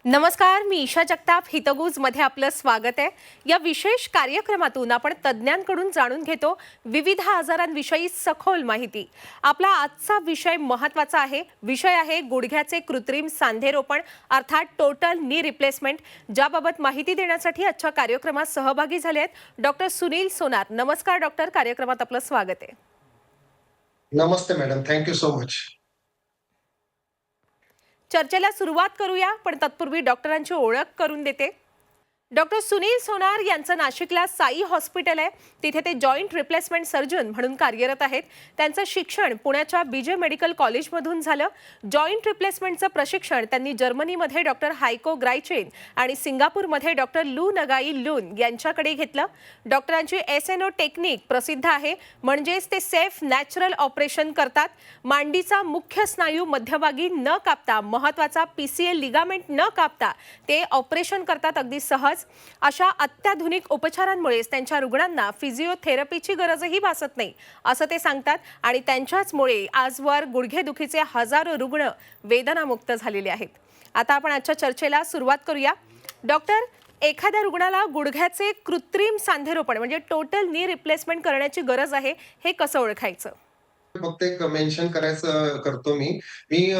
नमस्कार, मी ईशा जगताप. हितगुजमध्ये आपलं स्वागत आहे. या विशेष कार्यक्रमातून आपण तज्ज्ञांकडून जाणून घेतो विविध आजारांविषयी सखोल माहिती. आपला आजचा विषय महत्त्वाचा आहे. विषय आहे गुडघ्याचे कृत्रिम सांधेरोपण अर्थात टोटल नी रिप्लेसमेंट. ज्याबाबत माहिती देण्यासाठी आजच्या कार्यक्रमात सहभागी झाले आहेत डॉक्टर सुनील सोनार. नमस्कार डॉक्टर, कार्यक्रमात आपलं स्वागत आहे. नमस्ते मॅडम, थँक्यू सो मच. चर्चेला सुरुवात करूया, पण तत्पूर्वी डॉक्टरांची ओळख करून देते. डॉक्टर सुनील सोनार यांचं नाशिकला साई हॉस्पिटल आहे. तिथे ते जॉईंट रिप्लेसमेंट सर्जन म्हणून कार्यरत आहेत. त्यांचं शिक्षण पुण्याच्या बीजे मेडिकल कॉलेजमधून झालं. जॉईंट रिप्लेसमेंटचं प्रशिक्षण त्यांनी जर्मनीमध्ये डॉक्टर हायको ग्रायचेन आणि सिंगापूरमध्ये डॉक्टर लू नगाई लून यांच्याकडे घेतलं. डॉक्टरांची एसएनओ टेक्निक प्रसिद्ध आहे, म्हणजेच ते सेफ नॅचरल ऑपरेशन करतात. मांडीचा मुख्य स्नायू मध्यभागी न कापता, महत्त्वाचा पीसीएल लिगामेंट न कापता ते ऑपरेशन करतात अगदी सहज. अशा अत्याधुनिक उपचारांमुळेच त्यांच्या रुग्णांना फिजिओथेरपीची गरजही भासत नाही असं ते सांगतात. आणि त्यांच्याचमुळे आजवर गुडघेदुखीचे हजारो रुग्ण वेदनामुक्त झालेले आहेत. आता आपण आजच्या चर्चेला सुरुवात करूया. डॉक्टर, एखाद्या रुग्णाला गुडघ्याचे कृत्रिम सांधेरोपण म्हणजे टोटल नी रिप्लेसमेंट करण्याची गरज आहे, हे कसं ओळखायचं? फक्त एक मेन्शन करायचं करतो मी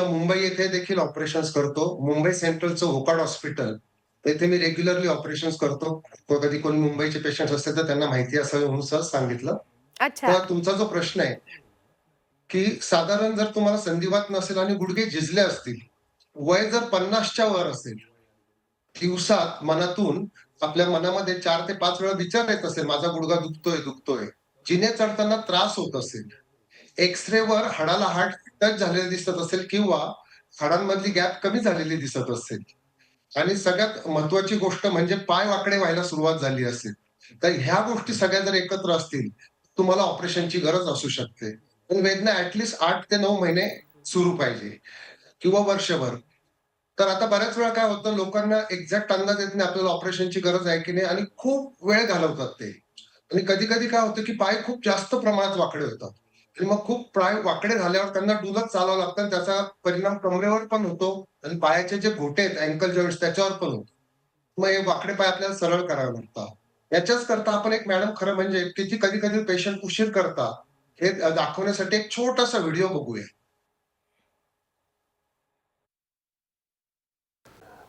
मुंबई येथे देखील ऑपरेशन्स करतो. मुंबई सेंट्रलचं होकाड हॉस्पिटल, येथे मी रेग्युलरली ऑपरेशन्स करतो. कधी कोणी मुंबईचे पेशंट्स असतील तर त्यांना माहिती असावी म्हणून सहज सांगितलं. अच्छा. तर तुमचा जो प्रश्न आहे, की साधारण जर तुम्हाला संधिवात नसेल आणि गुडघे झिजले असतील, वय जर 50च्या वर असेल, दिवसात मनातून आपल्या मनामध्ये 4 ते 5 वेळा विचार येत असेल, माझा गुडघा दुखतोय, दुखतोय. जिने चढताना त्रास होत असेल, एक्स-रेवर हाडाला हाड टच झालेलं दिसत असेल किंवा हाडांमधली गॅप कमी झालेली दिसत असेल आणि सगळ्यात महत्वाची गोष्ट म्हणजे पाय वाकडे व्हायला सुरुवात झाली असेल, तर ह्या गोष्टी सगळ्या जर एकत्र असतील, तुम्हाला ऑपरेशनची गरज असू शकते. पण वेदना ॲटलीस्ट 8 ते 9 महिने सुरू पाहिजे किंवा वर्षभर. तर आता बऱ्याच वेळा काय होतं, लोकांना एक्झॅक्ट अंदाज येत नाही आपल्याला ऑपरेशनची गरज आहे की नाही आणि खूप वेळ घालवतात ते. आणि कधी-कधी काय होतं, की पाय खूप जास्त प्रमाणात वाकडे होतात. आणि मग खूप पाय वाकडे झाल्यावर त्यांना डुलत चालावं लागतं आणि त्याचा परिणाम कमरेवर पण होतो आणि पायाचे जे घोटे आहेत, अँकल जॉइंट्स त्याच्यावर पण होतो. मग हे वाकडे पाय आपल्याला सरळ करावे लागतात. याच्याच करता आपण एक मॅडम खरं म्हणजे किती कधी-कधी पेशंट उशीर करतात, हे दाखवण्यासाठी एक छोटासा व्हिडिओ बघूया.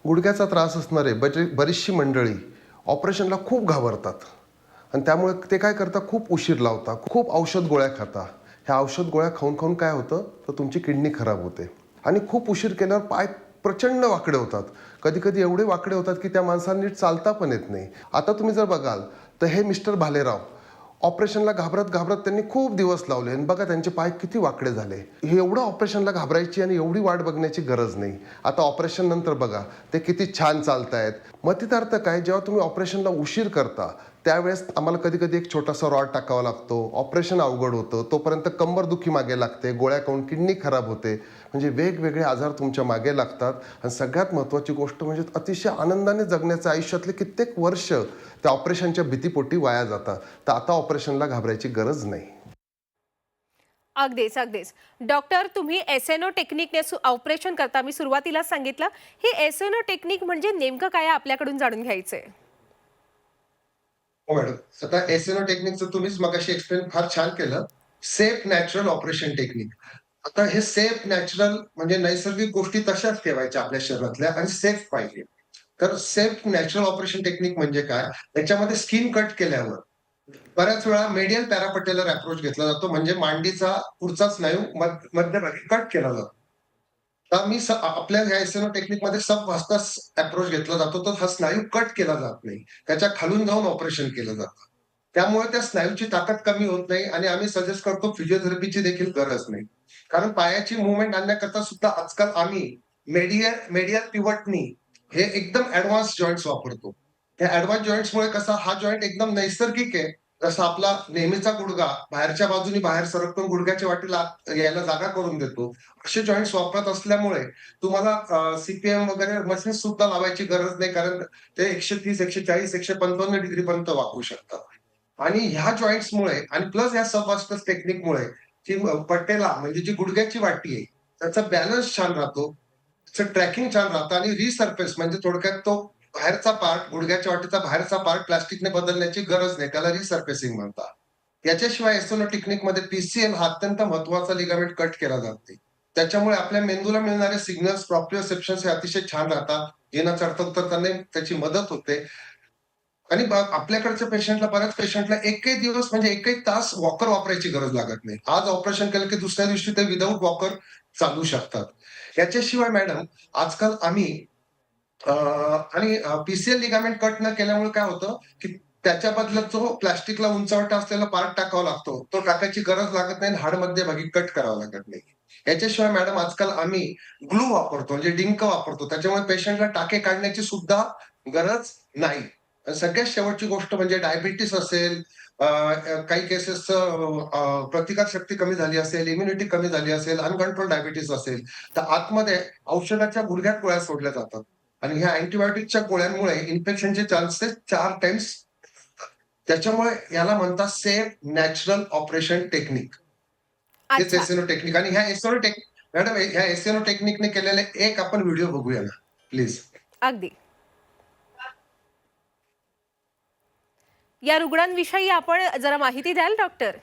गुडघ्याचा त्रास असणारे बरीचशी मंडळी ऑपरेशनला खूप घाबरतात आणि त्यामुळे ते काय करतात, खूप उशीर लावतात, खूप औषध गोळ्या खाता. ह्या औषध गोळ्या खाऊन खाऊन काय होतं, तर तुमची किडनी खराब होते आणि खूप उशीर केल्यावर पाय प्रचंड वाकडे होतात. कधी कधी एवढे वाकडे होतात की त्या माणसाला नीट चालता पण येत नाही. आता तुम्ही जर बघाल तर हे मिस्टर भालेराव ऑपरेशनला घाबरत घाबरत त्यांनी खूप दिवस लावले आणि बघा त्यांचे पाय किती वाकडे झाले. हे एवढं ऑपरेशनला घाबरायची आणि एवढी वाट बघण्याची गरज नाही. आता ऑपरेशन नंतर बघा ते किती छान चालतायत. मतितार्थ काय, जेव्हा तुम्ही ऑपरेशनला उशीर करता त्यावेळेस आम्हाला कधी कधी एक छोटासा रॉड टाकावा लागतो, ऑपरेशन अवघड होतं, तोपर्यंत कंबरदुखी मागे लागते, गोळ्या खाऊन किडनी खराब होते. म्हणजे वेगवेगळे आजार तुमच्या मागे लागतात आणि सगळ्यात महत्त्वाची गोष्ट म्हणजे अतिशय आनंदाने जगण्याचं आयुष्यातले कित्येक वर्ष त्या ऑपरेशनच्या भीतीपोटी वाया जातात. तर आता ऑपरेशनला घाबरायची गरज नाही. अगदीच अगदीच. डॉक्टर, तुम्ही एसएनओ टेक्निकने ऑपरेशन करता, मी सुरुवातीला सांगितलं. हे एसएनओ टेक्निक म्हणजे नेमकं काय, आपल्याकडून जाणून घ्यायचंय. हो मॅडम. आता एसएनओ टेक्निकचं तुम्हीच मगाशी एक्सप्लेन फार छान केलं. Safe natural operation technique. आता हे सेफ नॅचरल म्हणजे नैसर्गिक गोष्टी तशाच ठेवायच्या आपल्या शरीरातल्या आणि सेफ पाहिजे. तर सेफ नॅचरल ऑपरेशन टेक्निक म्हणजे काय? त्याच्यामध्ये स्किन कट केल्यावर बऱ्याच वेळा मेडियल पॅरापटेलर अप्रोच घेतला जातो, म्हणजे मांडीचा पुढचा स्नायू मध्यभागी कट केला जातो. तर आपल्या ह्या एसएनओ टेक्निकमध्ये सबव्हास्टस अप्रोच घेतला जातो, तर हा स्नायू कट केला जात नाही. त्याच्या खालून जाऊन ऑपरेशन केलं जातं. त्यामुळे त्या स्नायूची ताकद कमी होत नाही आणि आम्ही सजेस्ट करतो फिजिओथेरपीची देखील गरज नाही. कारण पायाची मूव्हमेंट आणण्याकरता सुद्धा आजकाल आम्ही मेडियल पिव्हट नी हे एकदम ऍडव्हान्स जॉइंट्स वापरतो. त्या ऍडव्हान्स जॉइंट्समुळे कसा हा जॉइंट एकदम नैसर्गिक आहे. जसा आपला नेहमीचा गुडघा बाहेरच्या बाजूने बाहेर सरकतो, गुडघ्याच्या वाटेला यायला जागा करून देतो. असे जॉइंट्स वापरत असल्यामुळे तुम्हाला सीपीएम वगैरे मशीन सुद्धा लावायची गरज नाही, कारण ते 130, 140, 155 डिग्री पर्यंत वाकू शकतात. आणि ह्या जॉइंट्समुळे आणि प्लस ह्या सबऑस्टस टेक्निकमुळे जी पटेला म्हणजे जी गुडघ्याची वाटी आहे, त्याचा बॅलन्स छान राहतो. ट्रॅकिंग छान राहतं आणि रिसर्फेस म्हणजे थोडक्यात तो बाहेरचा पार्ट, गुडघ्याच्या वाटेचा बाहेरचा पार्ट प्लास्टिकने बदलण्याची गरज नाही. त्याला रिसर्फेसिंग म्हणतात. याच्याशिवाय एसएनओ टेक्निकमध्ये पीसीएल हा अत्यंत महत्वाचा लिगामेंट कट केला जातो. त्याच्यामुळे आपल्या मेंदूला मिळणारे सिग्नल्स, प्रॉप्रिओसेप्शन्स हे अतिशय छान राहतात. येणं चढतं उतरताना त्याची मदत होते. आणि आपल्याकडच्या पेशंटला, बऱ्याच पेशंटला एकही दिवस म्हणजे एकही तास वॉकर वापरायची गरज लागत नाही. आज ऑपरेशन केलं की दुसऱ्या दिवशी ते विदाऊट वॉकर चालू शकतात. याच्याशिवाय मॅडम आजकाल आम्ही आणि पीसीएल लिगामेंट कट न केल्यामुळे काय होतं, की त्याच्या बदल्यात जो प्लास्टिकला उंचवटा असलेला पार्ट टाकावा लागतो, तो टाकायची गरज लागत नाही आणि हाड मध्यभागी कट करावा लागत नाही. याच्याशिवाय मॅडम आजकाल आम्ही ग्लू वापरतो, म्हणजे डिंक वापरतो. त्याच्यामुळे पेशंटला टाके काढण्याची सुद्धा गरज नाही. आणि सगळ्यात शेवटची गोष्ट म्हणजे डायबिटीस असेल, काही केसेसचं प्रतिकारशक्ती कमी झाली असेल, इम्युनिटी कमी झाली असेल, अनकंट्रोल डायबिटीस असेल, तर आतमध्ये औषधाच्या गुडघ्यात गोळ्या सोडल्या जातात. आणि ह्या अँटिबायोटिकच्या गोळ्यांमुळे इन्फेक्शनचे चान्सेस 4 टाइम्स. त्याच्यामुळे याला म्हणतात सेफ नॅचरल ऑपरेशन टेक्निक. हेच अच्छा. SNO technique. आणि ह्या एसएनओ टेक्निक मॅडम, ह्या एसएनओ टेक्निकने केलेले एक आपण व्हिडिओ बघूया ना, प्लीज. अगदी. या रुग्णांविषयी आपण जरा माहिती द्याल डॉक्टर?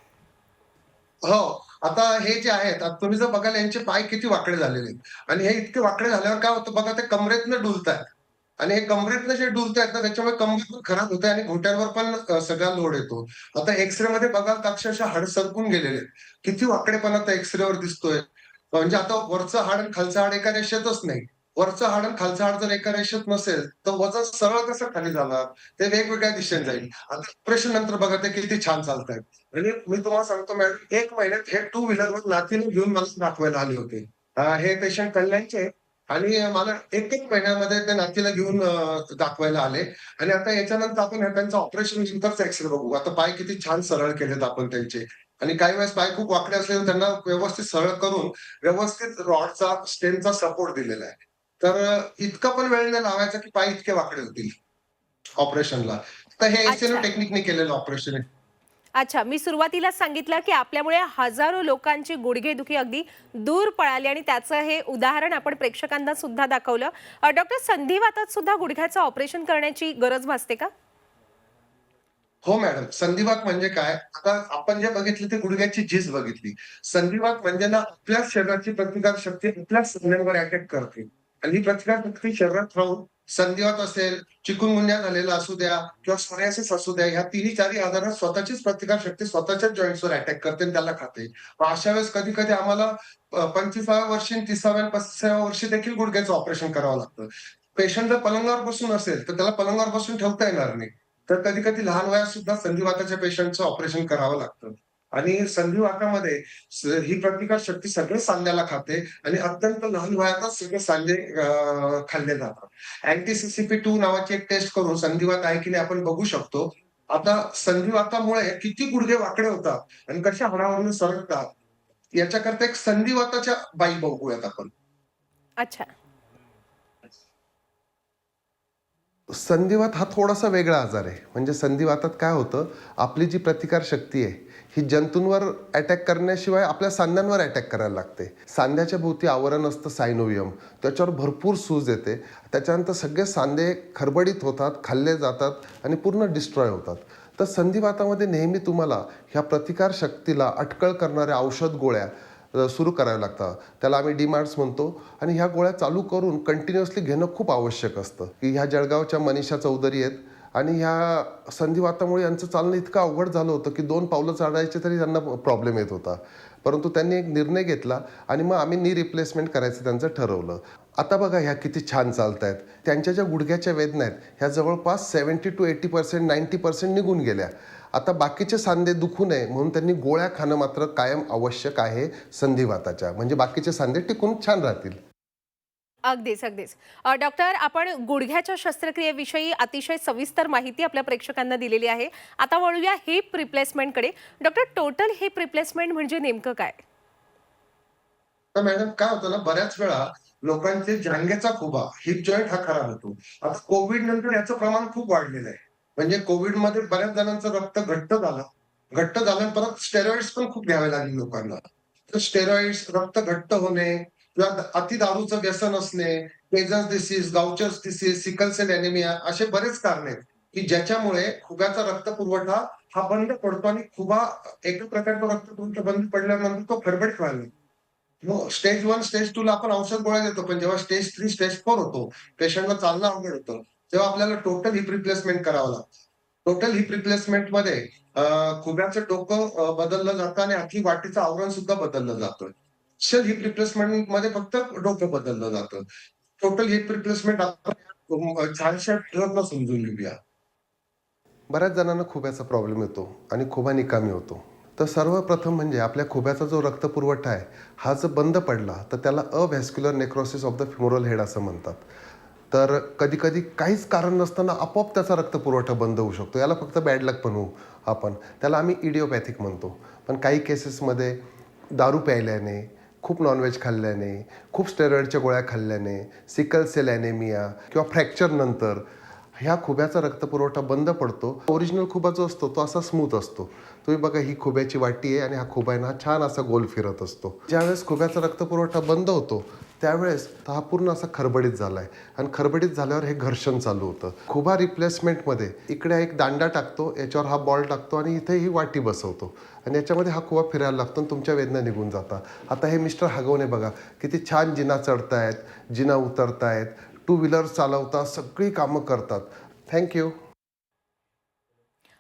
हो. आता हे जे आहेत, आता तुम्ही जर बघाल यांचे पाय किती वाकडे झालेले आहेत आणि हे इतके वाकडे झाल्यावर काय होतं बघा, ते कमरेतनं डुलतायत आणि हे कमरेतनं जे डुलतायत ना, त्याच्यामुळे कंबर पण खराब होते आणि घोट्यांवर पण सगळा लोड येतो. आता एक्स-रेमध्ये बघाल तर अक्षरशः हाड सरकून गेलेले आहेत. किती वाकडेपणा त्या एक्स-रेवर दिसतोय. म्हणजे आता वरचं हाड आणि खालचं हाड एका रेषेतच नाही. वरचं हाड आणि खालचं हाड जर एका रेषेत नसेल, तर वजन सरळ कसं खाली जाणार? ते वेगवेगळ्या दिशेने जाईल. आता ऑपरेशन नंतर बघा ते किती छान चालतायत. म्हणजे मी तुम्हाला सांगतो मॅडम, 1 महिन्यात हे टू व्हीलरवर नातीला घेऊन मला दाखवायला आले होते. हे पेशंट कल्याणचे आणि मला 1-1 महिन्यामध्ये ते नातीला घेऊन दाखवायला आले. आणि आता याच्यानंतर आपण त्यांचं ऑपरेशन नंतरचा एक्स-रे बघू. आता पाय किती छान सरळ केलेत आपण त्यांचे. आणि काही वेळेस पाय खूप वाकडे असले त्यांना व्यवस्थित सरळ करून व्यवस्थित रॉडचा, स्टेनचा सपोर्ट दिलेला आहे. तर इतका पण वेळ नाही लावायचा की पाय इतके वाकडे होतील ऑपरेशनला. तर हे एसएनओ अच्छा. टेक्निकने केलेलं ऑपरेशन आहे. अच्छा, मी सुरुवातीलाच सांगितलं की आपल्यामुळे हजारो लोकांची गुडघेदुखी अगदी दूर पळाली आणि त्याचं हे उदाहरण आपण प्रेक्षकांना सुद्धा दाखवलं. डॉक्टर, संधिवातात सुद्धा गुडघ्याचं ऑपरेशन करण्याची गरज भासते का? हो मॅडम. संधिवात म्हणजे काय? आता आपण जे बघितलं ते गुडघ्याची झीज बघितली. संधिवात म्हणजे ना, आपल्या शरीराची प्रतिकारशक्ती आपल्याच सांध्यांवर अटॅक करते आणि ही प्रतिकारशक्ती शरीरात राहून संधिवात असेल, चिकुनगुन्या झालेला असू द्या किंवा सोरियासिस असू द्या, ह्या तिन्ही चारही आजारात स्वतःचीच प्रतिकारशक्ती स्वतःच्याच जॉइंट्सवर अटॅक करते आणि त्याला खाते. मग अशा वेळेस कधी-कधी आम्हाला 25व्या वर्षी आणि 30व्या 35व्या वर्षी देखील गुडघ्याचं ऑपरेशन करावं लागतं. पेशंट जर पलंगावर बसून असेल, तर त्याला पलंगावर बसून ठेवता येणार नाही. तर कधी-कधी लहान वयात सुद्धा संधिवाताच्या पेशंटचं ऑपरेशन करावं लागतं. आणि संधिवातामध्ये ही प्रतिकारशक्ती सगळ्या सांध्याला खाते आणि अत्यंत लहान वयातच सगळे सांधे खाल्ले जातात. अँटी-CCP2 नावाची एक टेस्ट करून संधिवात आहे की नाही आपण बघू शकतो. आता संधिवातामुळे किती गुडघे वाकडे होतात आणि कशा हाडावरून सरकतात, याच्याकरता एक संधिवाताच्या बाई बघूयात आपण. अच्छा. संधिवात हा थोडासा वेगळा आजार आहे. म्हणजे संधिवातात काय होतं, आपली जी प्रतिकारशक्ती आहे ही जंतूंवर अटॅक करण्याशिवाय आपल्या सांध्यांवर अटॅक करायला लागते. सांध्याच्या भोवती आवरण असतं सायनोवियम, त्याच्यावर भरपूर सूज येते. त्याच्यानंतर सगळे सांधे खरबडीत होतात, खाल्ले जातात आणि पूर्ण डिस्ट्रॉय होतात. तर संधिवातामध्ये नेहमी तुम्हाला ह्या प्रतिकारशक्तीला अटकळ करणाऱ्या औषध गोळ्या सुरू कराव्या लागतात. त्याला आम्ही डीमार्ट्स म्हणतो. आणि ह्या गोळ्या चालू करून कंटिन्युअसली घेणं खूप आवश्यक असतं. की ह्या जळगावच्या मनीषा चौधरी आहेत आणि ह्या संधिवातामुळे यांचं चालणं इतकं अवघड झालं होतं की 2 पावलं चालायचे तरी त्यांना प्रॉब्लेम येत होता. परंतु त्यांनी एक निर्णय घेतला आणि मग आम्ही नी रिप्लेसमेंट करायचं त्यांचं ठरवलं. आता बघा ह्या किती छान चालतायत. त्यांच्या ज्या गुडघ्याच्या वेदना आहेत ह्या जवळपास 70 to 80%, 90% निघून गेल्या. आता बाकीचे सांधे दुखू नये म्हणून त्यांनी गोळ्या खाणं मात्र कायम आवश्यक आहे संधिवाताच्या. म्हणजे बाकीचे सांधे टिकून छान राहतील. अगदीच, अगदीच. डॉक्टर, आपण गुडघ्याच्या शस्त्रक्रियेविषयी अतिशय सविस्तर माहिती आपल्या प्रेक्षकांना दिलेली आहे. आता वळूया हिप रिप्लेसमेंटकडे. डॉक्टर, टोटल हिप रिप्लेसमेंट म्हणजे नेमकं काय? तर मॅडम काय होतं ना, बऱ्याच वेळा लोकांचे जांघेचा खुबा, हिप जॉइंट हा खराब होतो. आता कोविड नंतर याचं प्रमाण खूप वाढलेलं आहे. म्हणजे कोविडमध्ये बऱ्याच जणांचं रक्त घट्ट झालं. घट्ट झालं आणि परत स्टेरॉइड्स पण खूप घ्यावे लागले लोकांना. तर स्टेरॉइड्स, रक्त घट्ट होणे, किंवा अति दारूचं व्यसन असणे, Paget's disease, Gaucher's disease, sickle cell anaemia असे बरेच कारण आहेत, की ज्याच्यामुळे खुब्याचा रक्तपुरवठा हा बंद पडतो आणि खुबा एका प्रकारचा रक्तपुरवठा बंद पडल्यानंतर तो खडबडीत व्हायला लागतो. मग स्टेज 1, स्टेज 2 ला आपण औषध गोळ्या देतो, पण जेव्हा स्टेज 3, स्टेज 4 होतो, पेशंटला चालणं अवघड होतं, तेव्हा आपल्याला टोटल हिप रिप्लेसमेंट करावं लागतं. टोटल हिप रिप्लेसमेंटमध्ये खुब्याचं डोकं बदललं जातं आणि अख्खी वाटीचं आवरण सुद्धा बदललं जातं. पार्शियल हिप रिप्लेसमेंटमध्ये फक्त डोकं बदललं जातं. टोटल हिप रिप्लेसमेंट आपण छानशा ट्रकला समजून घेऊया. बऱ्याच जणांना खुब्याचा प्रॉब्लेम येतो आणि खुबा निकामी होतो. तर सर्वप्रथम म्हणजे आपल्या खुब्याचा जो रक्तपुरवठा आहे हा जर बंद पडला तर त्याला अव्हॅस्क्युलर नेक्रोसिस ऑफ द फ्युमरल हेड असं म्हणतात. तर कधी कधी काहीच कारण नसताना आपोआप त्याचा रक्तपुरवठा बंद होऊ शकतो. याला फक्त बॅड लक पण होऊ आपण त्याला आम्ही इडिओपॅथिक म्हणतो. पण काही केसेसमध्ये दारू प्यायल्याने, खूप नॉनव्हेज खाल्ल्याने, खूप स्टेरॉइडच्या गोळ्या खाल्ल्याने, सिकल सेल ॲनेमिया किंवा फ्रॅक्चरनंतर ह्या खुब्याचा रक्तपुरवठा बंद पडतो. ओरिजिनल खुबा जो असतो तो असा स्मूथ असतो. तुम्ही बघा ही खुब्याची वाटी आहे आणि हा खुबा आहे ना छान असा गोल फिरत असतो. ज्यावेळेस खुब्याचा रक्तपुरवठा बंद होतो त्यावेळेस हा पूर्ण असा खरबडीत झाला आहे आणि खरबडीत झाल्यावर हे घर्षण चालू होतं. खुबा रिप्लेसमेंटमध्ये इकडे एक दांडा टाकतो, याच्यावर हा बॉल टाकतो आणि इथे ही वाटी बसवतो आणि याच्यामध्ये हा खुबा फिरायला लागतो आणि तुमच्या वेदना निघून जातात. आता हे मिस्टर हगवणे बघा किती छान जिना चढतायत, जिना उतरतायत, टू व्हीलर चालवतात, सगळी कामं करतात. थँक्यू.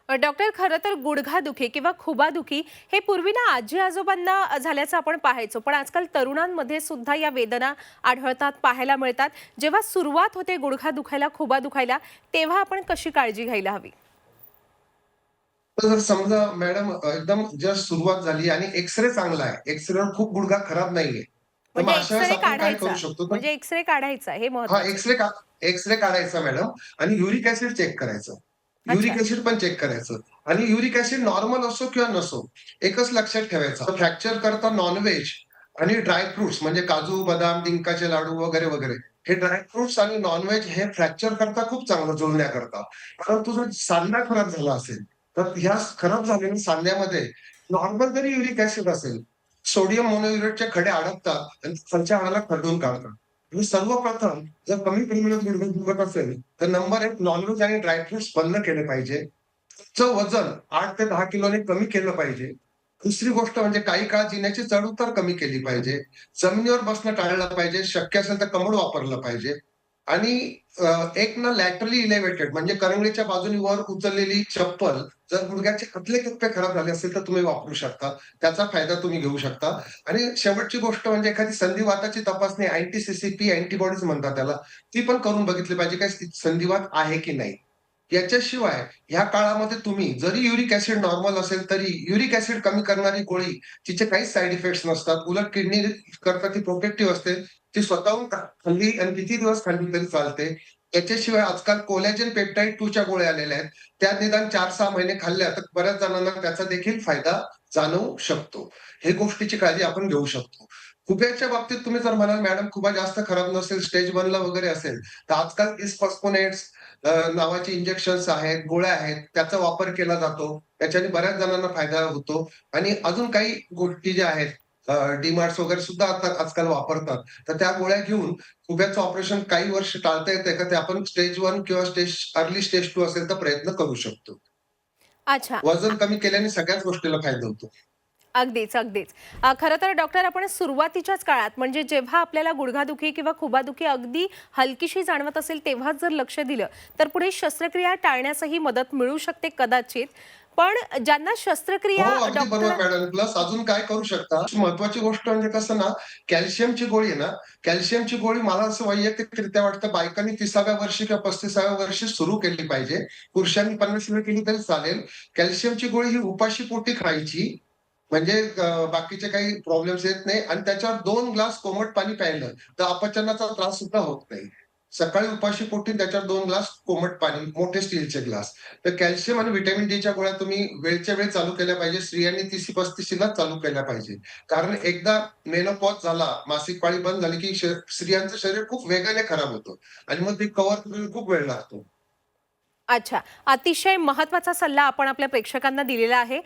डॉक्टर, खरं तर गुडघादुखी किंवा खुबादुखी हे पूर्वी ना आजी आजोबांना झाल्याचं आपण पाहायचो, पण आजकाल तरुणांमध्ये सुद्धा या वेदना आढळतात, पाहायला मिळतात. जेव्हा सुरुवात होते गुडघा दुखायला, खुबा दुखायला, तेव्हा आपण कशी काळजी घ्यायला हवी? तर जर समजा मॅडम एकदम जस्ट सुरुवात झाली आणि एक्स-रे चांगला आहे, एक्स-रेवर खूप गुडघा खराब नाहीये. तर मग म्हणजे अशा वेळेस एक्स-रे आपण काय करू काढायचा, शकतो तर म्हणजे एक्स-रे काढायचा हे हां, महत्वाचं. एक्स-रे काढायचा मॅडम आणि युरिक ॲसिड चेक करायचं. युरिक अच्छा. ॲसिड पण चेक करायचं आणि युरिक ॲसिड नॉर्मल असो किंवा नसो, एकच लक्षात ठेवायचं. फ्रॅक्चर करता नॉन-व्हेज आणि ड्राय फ्रुट्स म्हणजे काजू, बदाम, डिंकाचे लाडू वगैरे, वगैरे. हे ड्राय फ्रुट्स आणि नॉन-व्हेज हे फ्रॅक्चर करता खूप चांगलं जुळण्याकरता. परंतु जर सांधा खराब झाला असेल, तर ह्या खराब झालेल्या सांध्यामध्ये नॉर्मल जरी युरिक ॲसिड असेल, सोडियम मोनोयुरेटचे खडे अडकतात आणि खालच्या हाडाला खरडून काढतात. आणि सर्वप्रथम जर कमी प्रमाणात गुडघे दुखत असेल, तर नंबर 1 नॉन-व्हेज आणि ड्राय फ्रुट्स बंद केले पाहिजे. तुमचं वजन 8 ते 10 किलोने कमी केलं पाहिजे. दुसरी गोष्ट म्हणजे काही काळ जिन्याची चढ-उतार कमी केली पाहिजे. जमिनीवर बसणं टाळलं पाहिजे. शक्य असेल तर कमळ वापरलं पाहिजे. आणि एक ना लॅटरली इलेव्हेटेड म्हणजे करंगळीच्या बाजूने वर उचललेली चप्पल जर गुडघ्याचे आतले कप्पे खराब झाले असतील तर तुम्ही वापरू शकता. त्याचा फायदा तुम्ही घेऊ शकता. आणि शेवटची गोष्ट म्हणजे एखादी संधिवाताची तपासणी अँटी-सीसीपी अँटीबॉडीज म्हणतात त्याला, ती पण करून बघितली पाहिजे, काय संधिवात आहे की नाही. याच्याशिवाय ह्या काळामध्ये तुम्ही जरी युरिक ॲसिड नॉर्मल असेल तरी युरिक ॲसिड कमी करणारी गोळी तिचे काहीच साइड इफेक्ट्स नसतात. उलट किडनी करता ती प्रोटेक्टिव्ह असते. ती स्वतःहून खाल्ली आणि किती दिवस खाल्ली तरी चालते. याच्याशिवाय आजकाल कोलॅजन पेप्टाइड 2 च्या गोळ्या आलेल्या आहेत. त्या निदान 4-6 महिने खाल्ल्या तर बऱ्याच जणांना त्याचा देखील फायदा जाणवू शकतो. हे गोष्टीची काळजी आपण घेऊ शकतो. खुब्याच्या बाबतीत तुम्ही जर म्हणाल मॅडम खुबा जास्त खराब नसेल, स्टेज 1 ला वगैरे असेल, तर आजकाल बिसफॉस्फोनेट्स नावाचे इंजेक्शन्स आहेत, गोळ्या आहेत, त्याचा वापर केला जातो. त्याच्याने बऱ्याच जणांना फायदा होतो आणि अजून काही गोष्टी ज्या आहेत डी-मार्ट्स वगैरे सुद्धा आता आजकाल वापरतात. तर त्या गोळ्या घेऊन खुब्याचं ऑपरेशन काही वर्ष टाळता येतंय का ते आपण स्टेज 1 किंवा अर्ली स्टेज 2 असेल तर प्रयत्न करू शकतो. अच्छा. वजन कमी केल्याने सगळ्याच गोष्टीला फायदा होतो. अगदीच, अगदीच. खरं तर डॉक्टर, आपण सुरुवातीच्याच काळात म्हणजे जेव्हा आपल्याला गुडघादुखी किंवा खुबादुखी अगदी हलकीशी जाणवत असेल तेव्हाच जर लक्ष दिलं, तर पुढे शस्त्रक्रिया टाळण्यासही मदत मिळू शकते कदाचित. पण ज्यांना हो, शस्त्रक्रिया अगदी बरोबर डॉक्टर मॅडम. प्लस अजून काय करू शकता, महत्त्वाची गोष्ट म्हणजे कसं ना, कॅल्शियमची गोळी आहे ना, कॅल्शियमची गोळी मला असं वैयक्तिकरित्या वाटतं बायकांनी 30व्या वर्षी किंवा 35व्या वर्षी सुरू केली पाहिजे. पुरुषांनी 50वी केली तरी चालेल. कॅल्शियमची गोळी ही उपाशी पोटी खायची. म्हणजे बाकीचे काही प्रॉब्लेम्स येत नाही आणि त्याच्यावर 2 ग्लास कोमट पाणी प्यायलं, तर अपचनाचा त्रास सुद्धा होत नाही. सकाळी उपाशी पोटी त्याच्यावर 2 ग्लास कोमट पाणी, मोठे स्टीलचे ग्लास. तर कॅल्शियम आणि व्हिटॅमिन डीच्या गोळ्या तुम्ही वेळच्या वेळी चालू केल्या पाहिजे. स्त्रियांनी 30-35ला चालू केल्या पाहिजे. कारण एकदा मेनोपॉज झाला, मासिक पाळी बंद झाली, की स्त्रियांचं शरीर खूप वेगाने खराब होतं आणि मग ते कव्हर करायला खूप वेळ लागतो. अच्छा, अतिशय महत्त्वाचा सल्ला आपण आपल्या प्रेक्षकांना दिलेला आहे.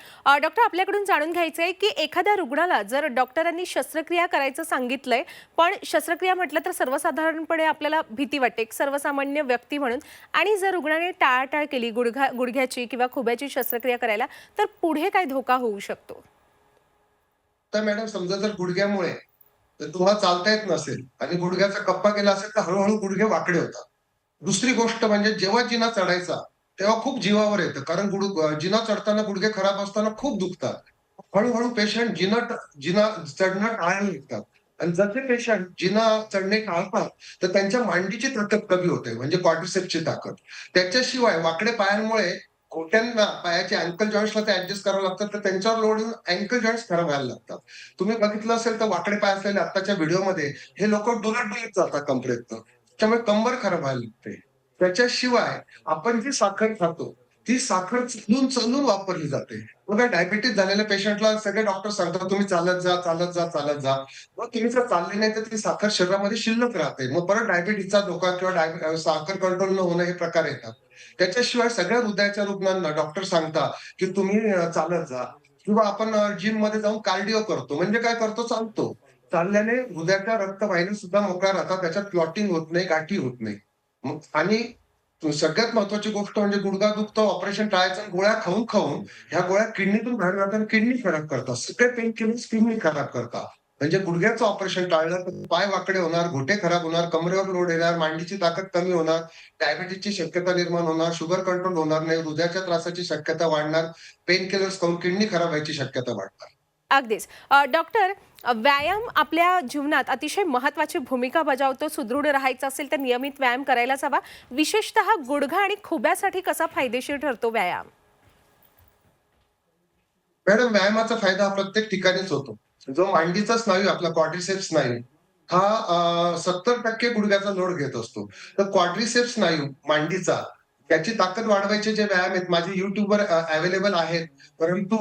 डॉक्टर, आपल्याकडून जाणून घ्यायचं आहे, की एखाद्या रुग्णाला जर डॉक्टरांनी शस्त्रक्रिया करायचं सांगितलंय, पण शस्त्रक्रिया म्हटलं तर सर्वसाधारणपणे आपल्याला भीती वाटते, एक सर्वसामान्य व्यक्ती म्हणून. आणि जर रुग्णाने टाळाटाळ केली गुडघ्याची किंवा खुब्याची शस्त्रक्रिया करायला, तर पुढे काय धोका होऊ शकतो? तर मॅडम समजा जर गुडघ्यामुळे जर तुम्हाला चालता येत नसेल आणि गुडघ्याचा कप्पा केला असेल तर हळूहळू गुडघे वाकडे होतात. दुसरी गोष्ट म्हणजे जेव्हा जिना चढायचा तेव्हा खूप जीवावर येतं कारण जिना चढताना गुडघे खराब असताना खूप दुखतात. हळूहळू पेशंट जिना चढणं टाळायला लागतात आणि जसे पेशंट जिना चढणे टाळतात तर त्यांच्या मांडीची ताकद कमी होते म्हणजे क्वाड्रिसेप्सची ताकद. त्याच्याशिवाय वाकडे पायांमुळे घोट्यांना पायाचे अँकल जॉईंट्सला ते ऍडजस्ट करावं लागतात तर त्यांच्यावर लोड येऊन अँकल जॉईंट्स खराब व्हायला लागतात. तुम्ही बघितलं असेल तर वाकडे पाय असलेले आत्ताच्या व्हिडिओमध्ये हे लोक डुलत जातात कमरेतनं. त्यामुळे कंबर खराब व्हायला लागते. त्याच्याशिवाय आपण जी साखर खातो ती साखर चलून चलून वापरली जाते. बघा डायबिटीज झालेल्या पेशंटला सगळे डॉक्टर सांगतात तुम्ही चालत जा, चालत जा, चालत जा. मग तुम्ही जर चालले नाही तर ती साखर शरीरामध्ये शिल्लक राहते. मग परत डायबिटीजचा धोका किंवा साखर कंट्रोल न होणं हे प्रकार येतात. त्याच्याशिवाय सगळ्या हृदयाच्या रुग्णांना डॉक्टर सांगतात, की तुम्ही चालत जा किंवा आपण जिममध्ये जाऊन कार्डिओ करतो. म्हणजे काय करतो? चालतो. चालल्याने हृदयाच्या रक्तवाहिन्या सुद्धा मोकळ्या राहतात. त्याच्यात क्लॉटिंग होत नाही, गाठी होत नाही. मग आणि सगळ्यात महत्वाची गोष्ट म्हणजे गुडघा दुखतो, ऑपरेशन टाळायचं आणि गोळ्या खाऊन ह्या गोळ्या किडनीतून बाहेर जातात आणि किडनी खराब करतात. सगळे पेन किलर्स किडनी खराब करतात. म्हणजे गुडघ्याचं ऑपरेशन टाळलं तर पाय वाकडे होणार, घोटे खराब होणार, कमरेवर लोड येणार, मांडीची ताकद कमी होणार, डायबिटीजची शक्यता निर्माण होणार, शुगर कंट्रोल होणार नाही, हृदयाच्या त्रासाची शक्यता वाढणार, पेन किलर्स खाऊन किडनी खराब व्हायची शक्यता वाढणार. अगदीच. डॉक्टर, व्यायाम आपल्या जीवनात अतिशय महत्त्वाची भूमिका बजावतो. सुदृढ राहायचं असेल तर नियमित व्यायाम करायलाच हवा. विशेषतः गुडघा आणि खुब्यासाठी कसा फायदेशीर ठरतो व्यायाम? मॅडम व्यायामाचा फायदा हा प्रत्येक ठिकाणीच होतो. जो मांडीचा स्नायू आपला क्वाड्रिसेप्स स्नायू हा 70% गुडघ्याचा लोड घेत असतो. तर क्वाड्रिसेप्स स्नायू मांडीचा त्याची ताकद वाढवायचे जे व्यायाम आहेत माझे YouTubeवर अवेलेबल आहेत. परंतु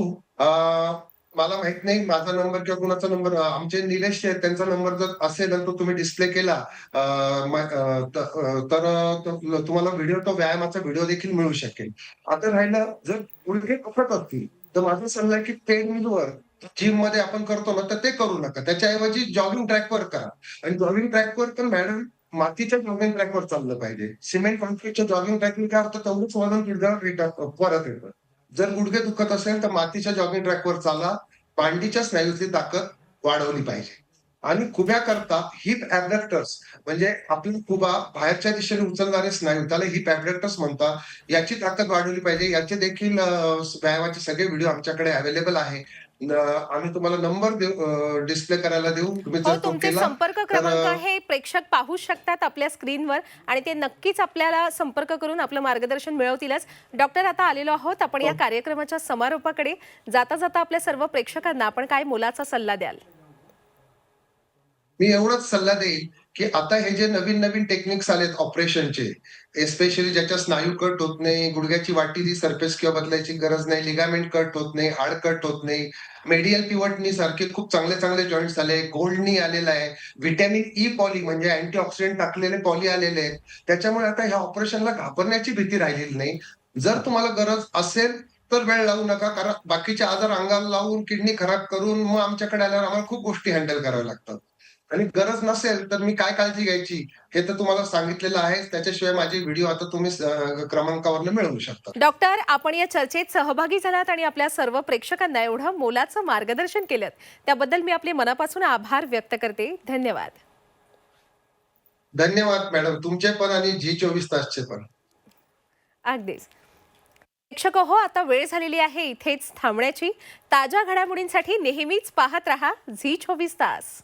मला माहित नाही माझा नंबर किंवा कुणाचा नंबर आमचे निलेश आहेत त्यांचा नंबर जर असेल आणि तो तुम्ही डिस्प्ले केला अ, तर तुम्हाला तो व्यायामाचा व्हिडिओ देखील मिळू शकेल. आता राहिलं जर गुडघे दुखत असतील तर माझा सल्ला आहे की ट्रेडमिलवर जिममध्ये आपण करतो ना, तर ते करू नका. त्याच्याऐवजी जॉगिंग ट्रॅकवर करा आणि जॉगिंग ट्रॅकवर पण मॅडम मातीच्या जॉगिंग ट्रॅकवर चाललं पाहिजे. सिमेंट काँक्रीटच्या जॉगिंग ट्रॅकने काय होतं तेवढंच वजन गुडघ्यावर परत येतं. जर गुडघे दुखत असेल तर मातीच्या जॉगिंग ट्रॅकवर चाला. मांडीच्या स्नायूची ताकद वाढवली पाहिजे. आणि खुब्याकरता हिप ॲबडक्टर्स म्हणजे आपली खुबा बाहेरच्या दिशेने उचलणारे स्नायू त्याला हिप ॲबडक्टर्स म्हणतात. याची ताकद वाढवली पाहिजे. याचे देखील व्यायामाचे सगळे व्हिडिओ आमच्याकडे अवेलेबल आहे. आम्ही तुम्हाला नंबर देऊ डिस्प्ले करायला देऊ. तुम्ही हो, जर तो तुमचे केला संपर्क तर क्रमांक हे प्रेक्षक पाहू शकतात आपल्या स्क्रीनवर आणि ते नक्कीच आपल्याला संपर्क करून आपलं मार्गदर्शन मिळवतीलच. डॉक्टर, आता आलेलो आहोत आपण या कार्यक्रमाच्या समारोपाकडे. जाता जाता आपल्या सर्व प्रेक्षकांना आपण काय मोलाचा सल्ला द्याल? मी एवढाच सल्ला देईल, की आता हे जे नवीन-नवीन टेक्निक्स आलेत ऑपरेशनचे, एस्पेशली ज्याच्या स्नायू कट होत नाही, गुडघ्याची वाटी सरफेस किंवा बदलायची गरज नाही, लिगामेंट कट होत नाही, हाड कट होत नाही, मेडियल पिव्हट नी सारखे खूप चांगले-चांगले जॉइंट्स आले, गोल्ड नी आलेला आहे, व्हिटॅमिन ई पॉली म्हणजे अँटीऑक्सिडंट टाकलेले पॉली आलेले आहेत. त्याच्यामुळे आता ह्या ऑपरेशनला घाबरण्याची भीती राहिलेली नाही. जर तुम्हाला गरज असेल तर वेळ लावू नका. कारण बाकीचे आजार अंगाला लावून, किडनी खराब करून मग आमच्याकडे आल्यावर आम्हाला खूप गोष्टी हँडल कराव्या लागतात. आणि गरज नसेल तर मी काय काळजी घ्यायची हे तर तुम्हाला सांगितलेलं आहेच. त्याच्याशिवाय माझे व्हिडिओ आता तुम्ही क्रमांकावरनं मिळवू शकता. डॉक्टर, आपण या चर्चेत सहभागी झालात आणि आपल्या सर्व प्रेक्षकांना एवढं मोलाचं मार्गदर्शन केलं, त्याबद्दल मी आपले मनापासून आभार व्यक्त करते. धन्यवाद. धन्यवाद मॅडम. तुमचे पण आणि G24 तासचे पण. अगदीच. प्रेक्षक हो, आता वेळ झालेली आहे इथेच थांबण्याची. ताज्या घडामोडींसाठी नेहमीच पाहत रहा G24 तास.